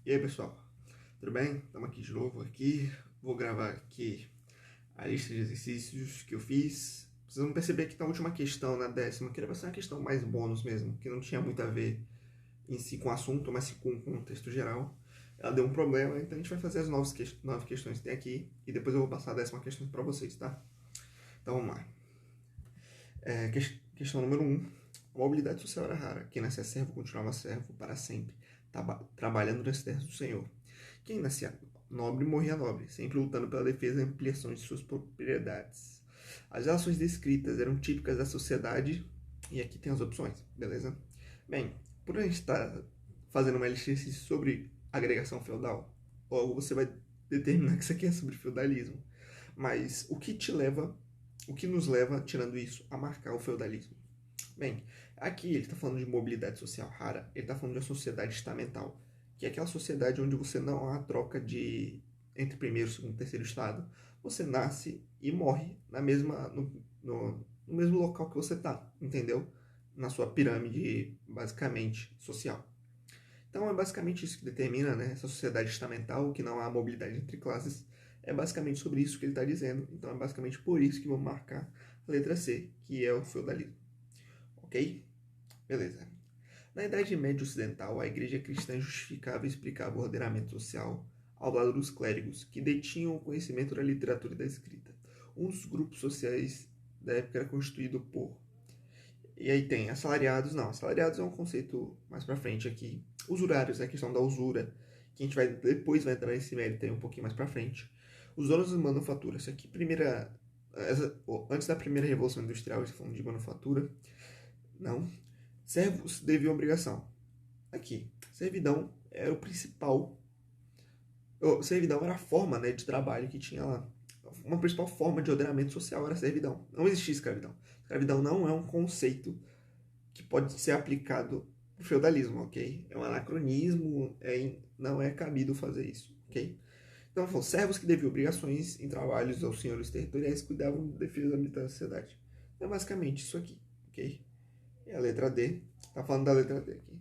E aí, pessoal, tudo bem? Estamos aqui de novo aqui. Vou gravar aqui a lista de exercícios que eu fiz. Vocês vão perceber que na última questão, na 10ª, que era ser uma questão mais bônus mesmo, que não tinha muito a ver em si com o assunto, mas sim com o contexto geral. Ela deu um problema, então a gente vai fazer as 9 questões que tem aqui e depois eu vou passar a 10ª questão para vocês, tá? Então vamos lá. Questão número 1. A mobilidade social era rara. Quem nascia servo continuava servo para sempre, trabalhando nas terras do Senhor. Quem nascia nobre morria nobre, sempre lutando pela defesa e ampliação de suas propriedades. As relações descritas eram típicas da sociedade, e aqui tem as opções, beleza? Bem, por a gente estar fazendo uma exercício sobre agregação feudal, logo você vai determinar que isso aqui é sobre feudalismo. Mas o que nos leva, tirando isso, a marcar o feudalismo? Bem, aqui ele está falando de mobilidade social rara, ele está falando de uma sociedade estamental, que é aquela sociedade onde você não há troca entre primeiro, segundo e terceiro estado. Você nasce e morre no mesmo local que você está, entendeu? Na sua pirâmide, basicamente, social. Então é basicamente isso que determina, né, essa sociedade estamental, que não há mobilidade entre classes. É basicamente sobre isso que ele está dizendo. Então é basicamente por isso que vamos marcar a letra C, que é o feudalismo. Ok? Beleza. Na Idade Média Ocidental, a Igreja Cristã justificava e explicava o ordenamento social ao lado dos clérigos, que detinham o conhecimento da literatura e da escrita. Um dos grupos sociais da época era constituído por... E aí tem assalariados. Não, assalariados é um conceito mais pra frente aqui. Usurários, é a questão da usura, que a gente depois vai entrar nesse mérito aí um pouquinho mais pra frente. Os donos de manufatura. Isso aqui, antes da primeira Revolução Industrial, eles falando de manufatura. Não. Servos deviam obrigação. Aqui, servidão era o principal. Servidão era a forma, né, de trabalho que tinha lá. Uma principal forma de ordenamento social era a servidão. Não existia escravidão. Escravidão não é um conceito que pode ser aplicado no feudalismo, ok? É um anacronismo, não é cabido fazer isso, ok? Então, foram servos que deviam obrigações em trabalhos aos senhores territoriais que cuidavam da defesa da sociedade. Então, é basicamente isso aqui, ok? E a letra D, tá falando da letra D aqui.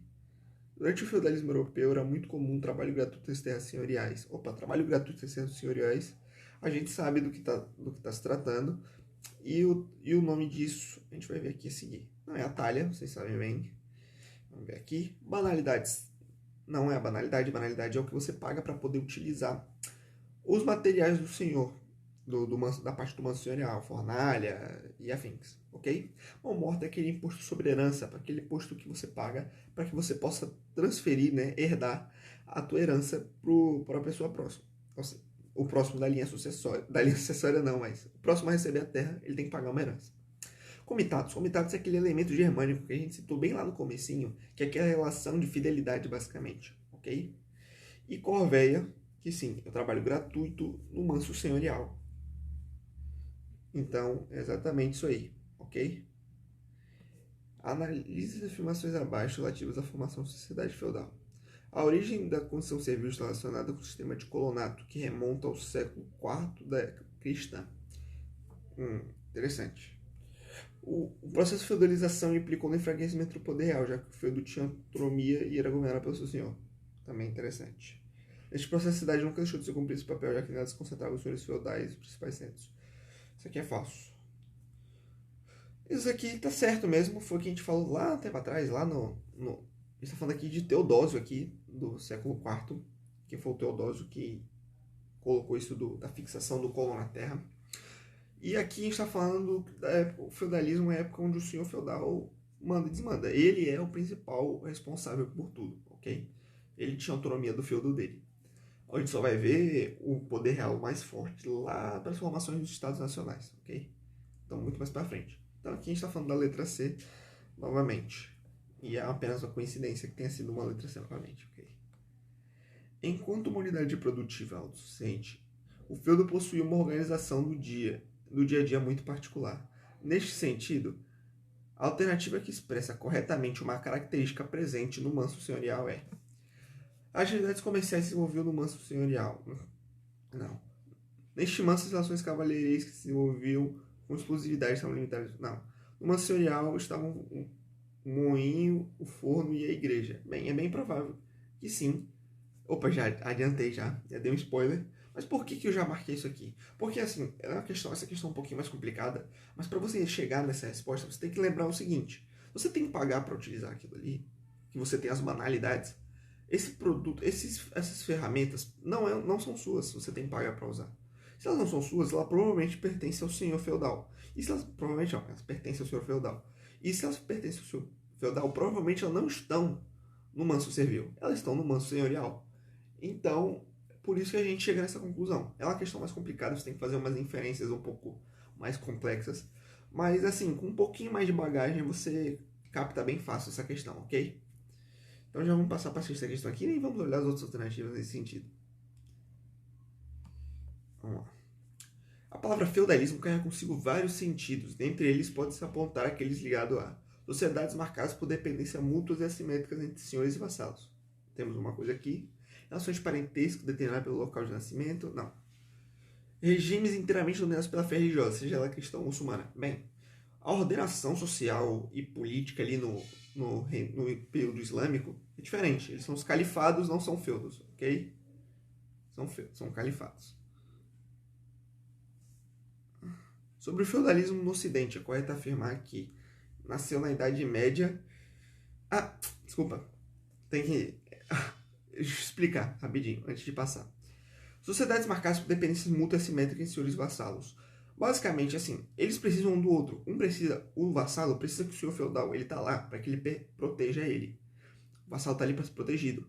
Durante o feudalismo europeu era muito comum trabalho gratuito nas terras senhoriais. Opa, trabalho gratuito nas terras senhoriais. A gente sabe do que tá se tratando. E o nome disso, a gente vai ver aqui a seguir. Não é a talha, vocês sabem bem. Vamos ver aqui. Banalidades. Não é a banalidade. Banalidade é o que você paga para poder utilizar os materiais do senhor. Da parte do manso senhorial, fornalha e afins, ok? Bom, morte é aquele imposto sobre herança, para aquele imposto que você paga para que você possa transferir, né, herdar a tua herança para a pessoa próxima. Ou seja, o próximo da linha sucessória não, mas o próximo a receber a terra, ele tem que pagar uma herança. Comitados. Comitados é aquele elemento germânico que a gente citou bem lá no comecinho, que é aquela relação de fidelidade, basicamente, ok? E corveia, que sim, é o trabalho gratuito no manso senhorial. Então, é exatamente isso aí, ok? Analise as afirmações abaixo relativas à formação da sociedade feudal. A origem da construção civil está relacionada com o sistema de colonato, que remonta ao século IV da era cristã. Interessante. O processo de feudalização implicou no enfraquecimento do poder real, já que o feudo tinha autonomia e era governado pelo seu senhor. Também interessante. Neste processo, a cidade nunca deixou de ser cumprir esse papel, já que nela se concentravam os senhores feudais e os principais centros. Isso aqui é falso. Isso aqui tá certo mesmo, foi o que a gente falou lá um tempo atrás, lá no... A gente tá falando aqui de Teodósio aqui, do século IV, que foi o Teodósio que colocou isso da fixação do colo na terra. E aqui a gente está falando da época, o feudalismo é a época onde o senhor feudal manda e desmanda. Ele é o principal responsável por tudo, ok? Ele tinha autonomia do feudo dele. A gente só vai ver o poder real mais forte lá para as formações dos estados nacionais, ok? Então, muito mais para frente. Então, aqui a gente está falando da letra C novamente. E é apenas uma coincidência que tenha sido uma letra C novamente, ok? Enquanto uma unidade produtiva autossuficiente, o feudo possuía uma organização do dia a dia muito particular. Neste sentido, a alternativa que expressa corretamente uma característica presente no manso senhorial é: as atividades comerciais se desenvolviam no manso senhorial. Não. Neste manso, as relações cavalheirescas que se desenvolviam com exclusividade estavam limitadas. Não. No manso senhorial estavam o moinho, o forno e a igreja. Bem, é bem provável que sim. Opa, já adiantei já dei um spoiler. Mas por que eu já marquei isso aqui? Porque assim, essa questão é um pouquinho mais complicada, mas para você chegar nessa resposta, você tem que lembrar o seguinte: você tem que pagar para utilizar aquilo ali, que você tem as banalidades. Esse produto, essas ferramentas não são suas, você tem que pagar para usar. Se elas não são suas, elas provavelmente pertencem ao senhor feudal. E se elas provavelmente não, elas pertencem ao senhor feudal. E se elas pertencem ao senhor feudal, provavelmente elas não estão no manso servil, elas estão no manso senhorial. Então, por isso que a gente chega nessa conclusão. É uma questão mais complicada, você tem que fazer umas inferências um pouco mais complexas. Mas, assim, com um pouquinho mais de bagagem, você capta bem fácil essa questão, ok? Então já vamos passar para a sexta questão aqui e vamos olhar as outras alternativas nesse sentido. Vamos lá. A palavra feudalismo carrega consigo vários sentidos. Dentre eles pode-se apontar aqueles ligados a sociedades marcadas por dependência mútuas e assimétricas entre senhores e vassalos. Temos uma coisa aqui. Relações de parentesco determinadas pelo local de nascimento. Não. Regimes inteiramente dominados pela fé religiosa, seja ela cristã ou muçulmana. Bem, a ordenação social e política ali no período islâmico é diferente. Eles são os califados, não são feudos, ok? São califados. Sobre o feudalismo no Ocidente, é correto afirmar que nasceu na Idade Média. Ah, desculpa. Tem que explicar rapidinho, antes de passar. Sociedades marcadas por dependências mútuas assimétricas em senhores vassalos. Basicamente, assim, eles precisam um do outro. O vassalo precisa que o senhor feudal ele tá lá para que ele proteja ele. O vassalo tá ali para ser protegido.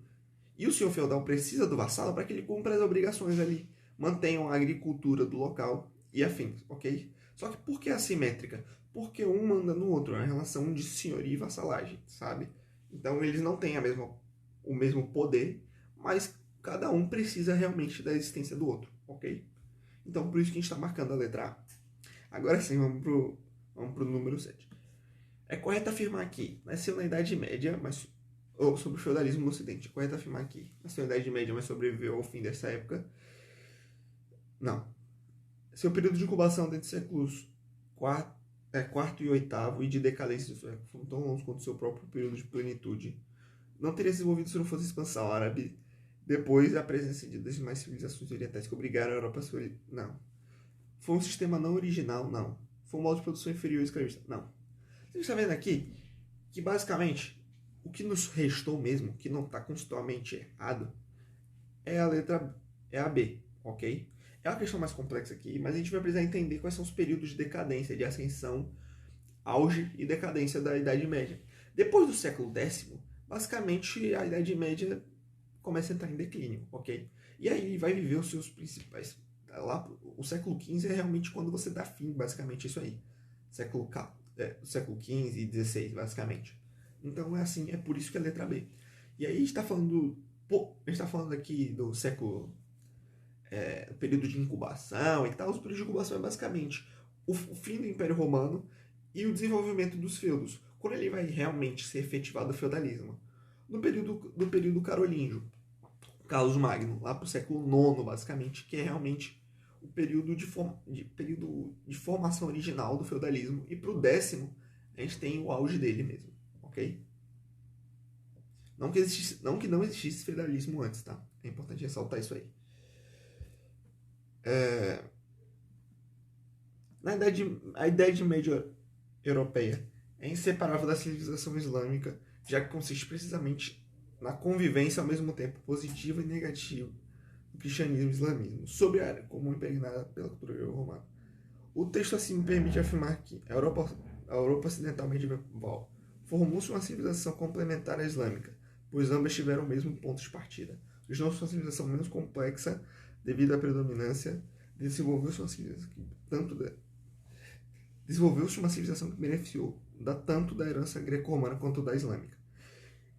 E o senhor feudal precisa do vassalo para que ele cumpra as obrigações ali, mantenham a agricultura do local e afins, ok? Só que por que assimétrica? Porque um manda no outro, é uma relação de senhoria e vassalagem, sabe? Então eles não têm o mesmo poder, mas cada um precisa realmente da existência do outro, ok? Então por isso que a gente está marcando a letra A. Agora sim, vamos pro número 7. É correto afirmar que nasceu na Idade Média, mas sobre o feudalismo no Ocidente. É correto afirmar que nasceu na Idade Média, mas sobreviveu ao fim dessa época? Não. Seu período de incubação dentro dos séculos quarto e oitavo e de decadência foram tão longos quanto seu próprio período de plenitude. Não teria se desenvolvido se não fosse a expansão árabe, depois a presença de demais civilizações orientais que obrigaram a Europa a sua... Não. Foi um sistema não original? Não. Foi um modo de produção inferior e escravista? Não. Você está vendo aqui que basicamente o que nos restou mesmo, que não está constitucionalmente errado, é a letra é a B, ok? É uma questão mais complexa aqui, mas a gente vai precisar entender quais são os períodos de decadência, de ascensão, auge e decadência da Idade Média. Depois do século X, basicamente a Idade Média começa a entrar em declínio, ok? E aí vai viver os seus principais... Lá, o século XV é realmente quando você dá fim, basicamente, isso aí. Século XV e XVI, basicamente. Então é assim, é por isso que é a letra B. E aí a gente está falando aqui do século... período de incubação e tal. Os períodos de incubação é basicamente o fim do Império Romano e o desenvolvimento dos feudos, quando ele vai realmente ser efetivado o feudalismo. No período carolíngio, Carlos Magno, lá para o século IX, basicamente, que é realmente o período de formação original do feudalismo. E para o 10º, a gente tem o auge dele mesmo, ok? Não que não existisse feudalismo antes, tá? É importante ressaltar isso aí. A Idade Média Europeia é inseparável da civilização islâmica, já que consiste precisamente na convivência ao mesmo tempo positiva e negativa do cristianismo e islamismo, sobre a área comum impregnada pela cultura romana. O texto assim me permite afirmar que a Europa Ocidental medieval formou-se uma civilização complementar à islâmica, pois ambas tiveram o mesmo ponto de partida. Originou-se uma civilização menos complexa devido à predominância, desenvolveu-se uma civilização que beneficiou tanto da herança greco-romana quanto da islâmica.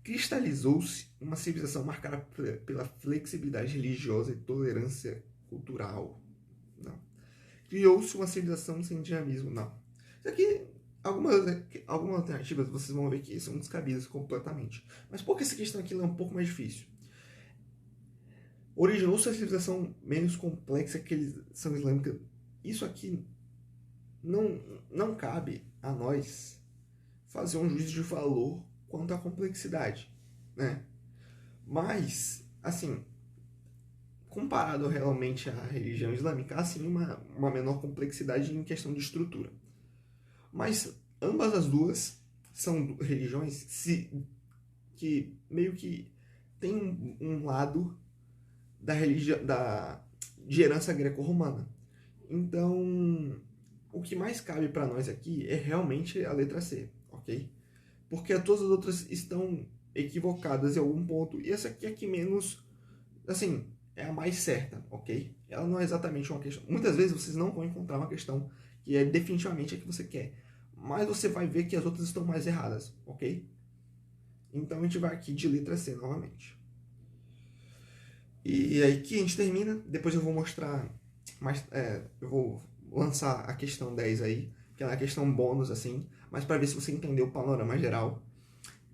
Cristalizou-se uma civilização marcada pela flexibilidade religiosa e tolerância cultural. Não. Criou-se uma civilização sem dinamismo. Não. Isso aqui, algumas alternativas vocês vão ver que são descabidas completamente. Mas por que essa questão aqui é um pouco mais difícil? Originou-se a civilização menos complexa que a civilização islâmica. Isso aqui não cabe a nós fazer um juízo de valor quanto à complexidade, né? Mas, assim, comparado realmente à religião islâmica, há sim uma menor complexidade em questão de estrutura. Mas ambas as duas são religiões que meio que tem um lado da religião de herança greco-romana. Então, o que mais cabe para nós aqui é realmente a letra C, ok? Porque todas as outras estão equivocadas em algum ponto e essa aqui é que menos, assim, é a mais certa, ok? Ela não é exatamente uma questão. Muitas vezes vocês não vão encontrar uma questão que é definitivamente a que você quer, mas você vai ver que as outras estão mais erradas, ok? Então a gente vai aqui de letra C novamente. E aí que a gente termina. Depois eu vou mostrar mais. Eu vou lançar a questão 10 aí, que é uma questão bônus, assim, mas para ver se você entendeu o panorama geral.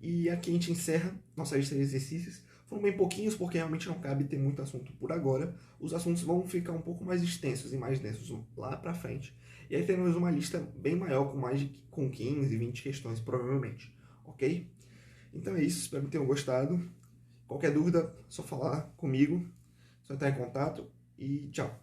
E aqui a gente encerra nossa lista de exercícios. Foram bem pouquinhos, porque realmente não cabe ter muito assunto por agora. Os assuntos vão ficar um pouco mais extensos e mais densos lá pra frente. E aí teremos uma lista bem maior, com 15, 20 questões, provavelmente. Ok? Então é isso, espero que tenham gostado. Qualquer dúvida, é só falar comigo, só entrar em contato e tchau.